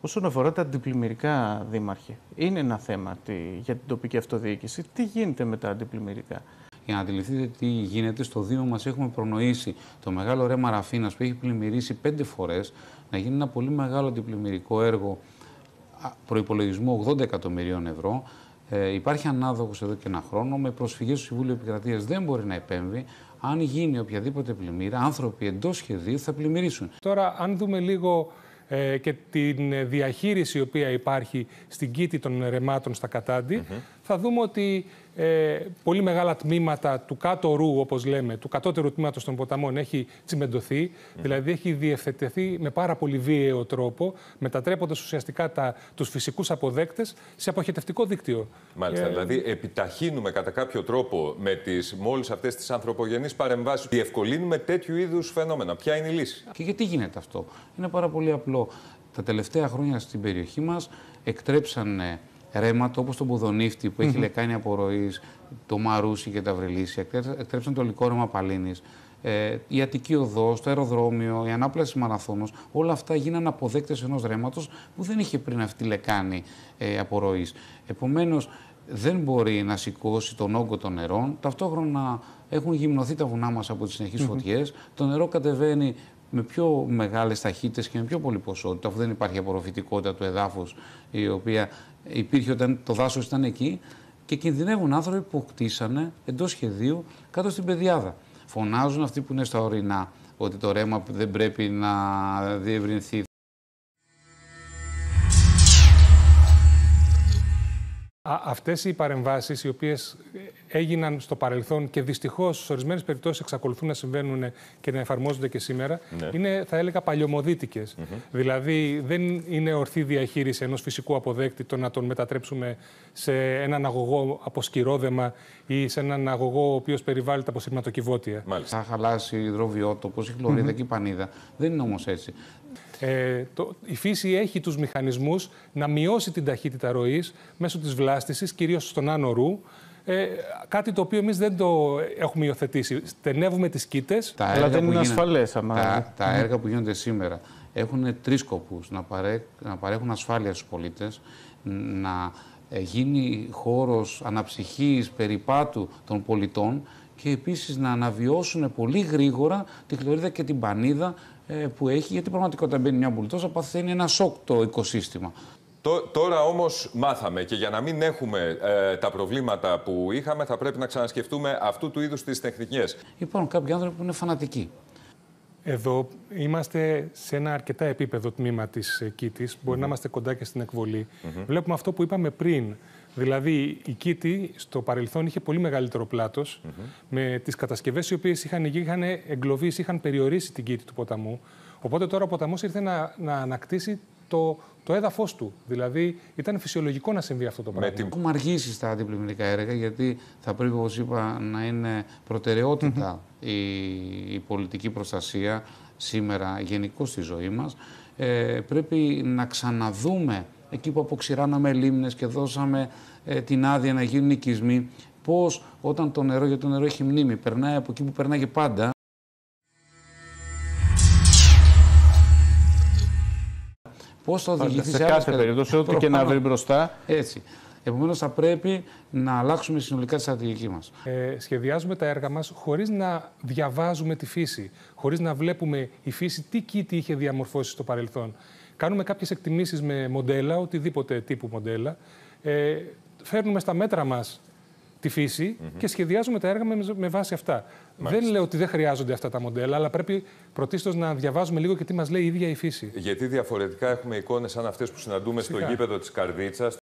Όσον αφορά τα αντιπλημμυρικά, δήμαρχε, είναι ένα θέμα για την τοπική αυτοδιοίκηση. Τι γίνεται με τα αντιπλημμυρικά? Για να αντιληφθείτε τι γίνεται, στο Δήμο μας έχουμε προνοήσει το μεγάλο ρέμα Ραφίνας που έχει πλημμυρίσει 5 φορές να γίνει ένα πολύ μεγάλο αντιπλημμυρικό έργο προϋπολογισμού 80 εκατομμυρίων ευρώ. Υπάρχει ανάδοχος εδώ και ένα χρόνο. Με προσφυγές στο Συμβούλιο Επικρατείας δεν μπορεί να επέμβει. Αν γίνει οποιαδήποτε πλημμύρα, άνθρωποι εντός σχεδίου θα πλημμυρίσουν. Τώρα, αν δούμε λίγο και την διαχείριση η οποία υπάρχει στην κήτη των ρεμάτων στα Κατάντη, θα δούμε ότι πολύ μεγάλα τμήματα του κάτω ρου, όπως λέμε, του κατώτερου τμήματος των ποταμών έχει τσιμεντωθεί, δηλαδή έχει διευθετηθεί με πάρα πολύ βίαιο τρόπο, μετατρέποντας ουσιαστικά τους φυσικούς αποδέκτες σε αποχετευτικό δίκτυο. Μάλιστα, δηλαδή επιταχύνουμε κατά κάποιο τρόπο με μόλις αυτές τις ανθρωπογενείς παρεμβάσεις, διευκολύνουμε τέτοιου είδους φαινόμενα. Ποια είναι η λύση? Και γιατί γίνεται αυτό? Είναι πάρα πολύ απλό. Τα τελευταία χρόνια στην περιοχή μας εκτρέψανε ρέματα όπως το Μπουδονύφτη που έχει λεκάνη απορροής, το Μαρούσι και τα Βρυλίσια, εκτρέψαν το Λυκόρεμα Παλίνης, η Αττική Οδός, το αεροδρόμιο, η ανάπλαση Μαραθώνος, όλα αυτά γίνανε αποδέκτες ενός ρέματος που δεν είχε πριν αυτή τη λεκάνη απορροής. Επομένως, δεν μπορεί να σηκώσει τον όγκο των νερών. Ταυτόχρονα έχουν γυμνοθεί τα βουνά μας από τις συνεχείς φωτιές. Το νερό κατεβαίνει με πιο μεγάλες ταχύτητες και με πιο πολύ ποσότητα, αφού δεν υπάρχει απορροφητικότητα του εδάφους, η οποία υπήρχε όταν το δάσος ήταν εκεί, και κινδυνεύουν άνθρωποι που κτίσανε εντός σχεδίου κάτω στην πεδιάδα. Φωνάζουν αυτοί που είναι στα ορεινά ότι το ρέμα δεν πρέπει να διευρυνθεί. Αυτές οι παρεμβάσεις οι οποίες έγιναν στο παρελθόν και δυστυχώς σε ορισμένες περιπτώσεις εξακολουθούν να συμβαίνουν και να εφαρμόζονται και σήμερα, είναι, θα έλεγα, παλιωμοδίτικες. Δηλαδή δεν είναι ορθή διαχείριση ενός φυσικού αποδέκτη το να τον μετατρέψουμε σε έναν αγωγό από σκυρόδεμα ή σε έναν αγωγό ο οποίος περιβάλλεται από σειρματοκιβώτια. Θα χαλάσει υδροβιότοπος, η χλωρίδα και η πανίδα. Δεν είναι όμως έτσι. Η φύση έχει τους μηχανισμούς να μειώσει την ταχύτητα ροής μέσω της βλάστησης, κυρίως στον άνω ρου, κάτι το οποίο εμείς δεν το έχουμε υιοθετήσει. Στενεύουμε τις κήτες. Αλλά δεν είναι ασφαλές. Τα έργα που γίνονται σήμερα έχουν 3 σκοπούς. Να παρέχουν ασφάλεια στους πολίτες, να γίνει χώρος αναψυχής, περιπάτου των πολιτών και επίσης να αναβιώσουν πολύ γρήγορα τη χλωρίδα και την πανίδα που έχει, γιατί πραγματικότητα μπαίνει μια μπουλτόζα, παθαίνει ένα σοκ το οικοσύστημα. Τώρα όμως μάθαμε και για να μην έχουμε τα προβλήματα που είχαμε θα πρέπει να ξανασκεφτούμε αυτού του είδους τις τεχνικές. Υπάρχουν κάποιοι άνθρωποι που είναι φανατικοί. Εδώ είμαστε σε ένα αρκετά επίπεδο τμήμα της κήτης. Μπορεί να είμαστε κοντά και στην εκβολή. Βλέπουμε αυτό που είπαμε πριν. Δηλαδή, η κήτη στο παρελθόν είχε πολύ μεγαλύτερο πλάτος, με τις κατασκευές οι οποίες είχαν εγκλωβίσει, είχαν περιορίσει την κήτη του ποταμού. Οπότε τώρα ο ποταμός ήρθε να ανακτήσει το έδαφος του. Δηλαδή, ήταν φυσιολογικό να συμβεί αυτό το πράγμα. Έχουμε αργήσει στα αντιπλημμυρικά έργα, γιατί θα πρέπει, όπως είπα, να είναι προτεραιότητα η πολιτική προστασία σήμερα γενικώς στη ζωή μας. Πρέπει να ξαναδούμε εκεί που αποξηράναμε λίμνες και δώσαμε την άδεια να γίνουν οικισμοί, πώς όταν το νερό, γιατί το νερό έχει μνήμη, περνάει από εκεί που περνάγε πάντα, πώς θα οδηγηθεί σε κάθε περίπτωση, ό,τι και να βρει μπροστά. Έτσι. Επομένως, θα πρέπει να αλλάξουμε συνολικά τη στρατηγική μας. Σχεδιάζουμε τα έργα μας χωρίς να διαβάζουμε τη φύση, χωρίς να βλέπουμε η φύση τι κήτη είχε διαμορφώσει στο παρελθόν. Κάνουμε κάποιες εκτιμήσεις με μοντέλα, οτιδήποτε τύπου μοντέλα. Φέρνουμε στα μέτρα μας τη φύση και σχεδιάζουμε τα έργα με βάση αυτά. Μάλιστα. Δεν λέω ότι δεν χρειάζονται αυτά τα μοντέλα, αλλά πρέπει πρωτίστως να διαβάζουμε λίγο και τι μας λέει η ίδια η φύση. Γιατί διαφορετικά έχουμε εικόνες σαν αυτές που συναντούμε στο γήπεδο της Καρδίτσας.